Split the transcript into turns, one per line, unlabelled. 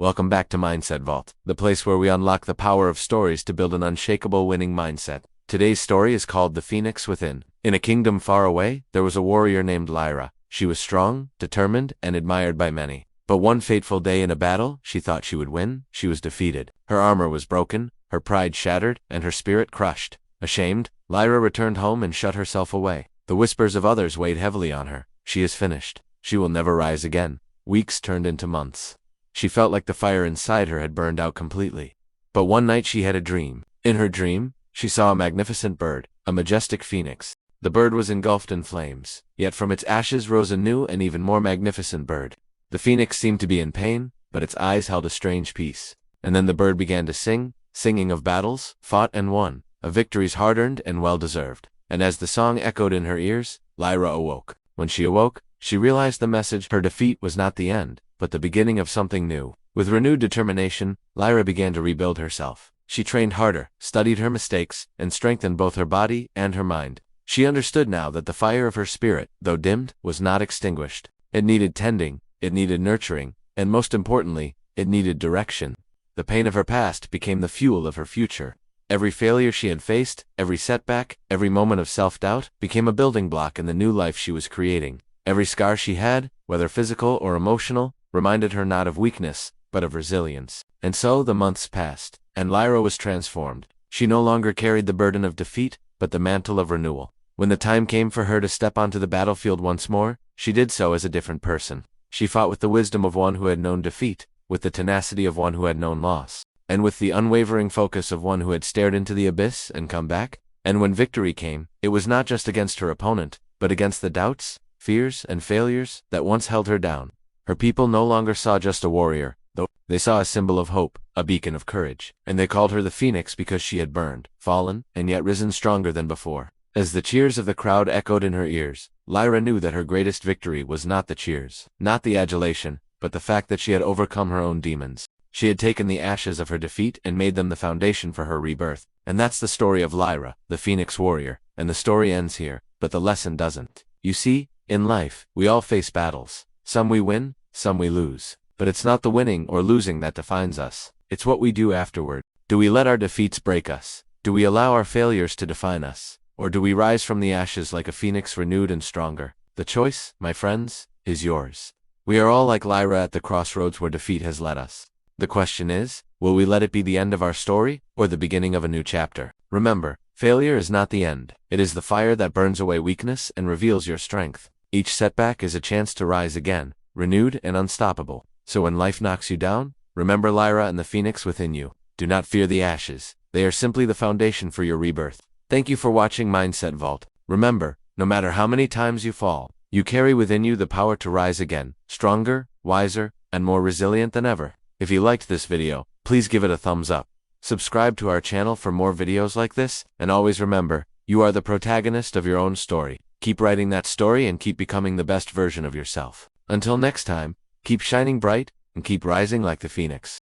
Welcome back to Mindset Vault, the place where we unlock the power of stories to build an unshakable winning mindset. Today's story is called The Phoenix Within. In a kingdom far away, there was a warrior named Lyra. She was strong, determined, and admired by many. But one fateful day in a battle, she thought she would win. She was defeated. Her armor was broken, her pride shattered, and her spirit crushed. Ashamed, Lyra returned home and shut herself away. The whispers of others weighed heavily on her. She is finished. She will never rise again. Weeks turned into months. She felt like the fire inside her had burned out completely. But one night she had a dream. In her dream, she saw a magnificent bird, a majestic phoenix. The bird was engulfed in flames, yet from its ashes rose a new and even more magnificent bird. The phoenix seemed to be in pain, but its eyes held a strange peace. And then the bird began to sing, singing of battles, fought and won, of victories hard-earned and well-deserved. And as the song echoed in her ears, Lyra awoke. When she awoke, she realized the message: her defeat was not the end, but the beginning of something new. With renewed determination, Lyra began to rebuild herself. She trained harder, studied her mistakes, and strengthened both her body and her mind. She understood now that the fire of her spirit, though dimmed, was not extinguished. It needed tending, it needed nurturing, and most importantly, it needed direction. The pain of her past became the fuel of her future. Every failure she had faced, every setback, every moment of self-doubt, became a building block in the new life she was creating. Every scar she had, whether physical or emotional, reminded her not of weakness, but of resilience. And so the months passed, and Lyra was transformed. She no longer carried the burden of defeat, but the mantle of renewal. When the time came for her to step onto the battlefield once more, she did so as a different person. She fought with the wisdom of one who had known defeat, with the tenacity of one who had known loss, and with the unwavering focus of one who had stared into the abyss and come back. And when victory came, it was not just against her opponent, but against the doubts, fears, and failures that once held her down. Her people no longer saw just a warrior, though. They saw a symbol of hope, a beacon of courage, and they called her the Phoenix because she had burned, fallen, and yet risen stronger than before. As the cheers of the crowd echoed in her ears, Lyra knew that her greatest victory was not the cheers, not the adulation, but the fact that she had overcome her own demons. She had taken the ashes of her defeat and made them the foundation for her rebirth. And that's the story of Lyra, the Phoenix warrior. And the story ends here, but the lesson doesn't. You see, in life, we all face battles. Some we win, some we lose. But it's not the winning or losing that defines us. It's what we do afterward. Do we let our defeats break us? Do we allow our failures to define us? Or do we rise from the ashes like a phoenix renewed and stronger? The choice, my friends, is yours. We are all like Lyra at the crossroads where defeat has led us. The question is, will we let it be the end of our story, or the beginning of a new chapter? Remember, failure is not the end. It is the fire that burns away weakness and reveals your strength. Each setback is a chance to rise again, renewed and unstoppable. So when life knocks you down, remember Lyra and the phoenix within you. Do not fear the ashes. They are simply the foundation for your rebirth. Thank you for watching Mindset Vault. Remember, no matter how many times you fall, you carry within you the power to rise again, stronger, wiser, and more resilient than ever. If you liked this video, please give it a thumbs up. Subscribe to our channel for more videos like this, and always remember, you are the protagonist of your own story. Keep writing that story and keep becoming the best version of yourself. Until next time, keep shining bright and keep rising like the phoenix.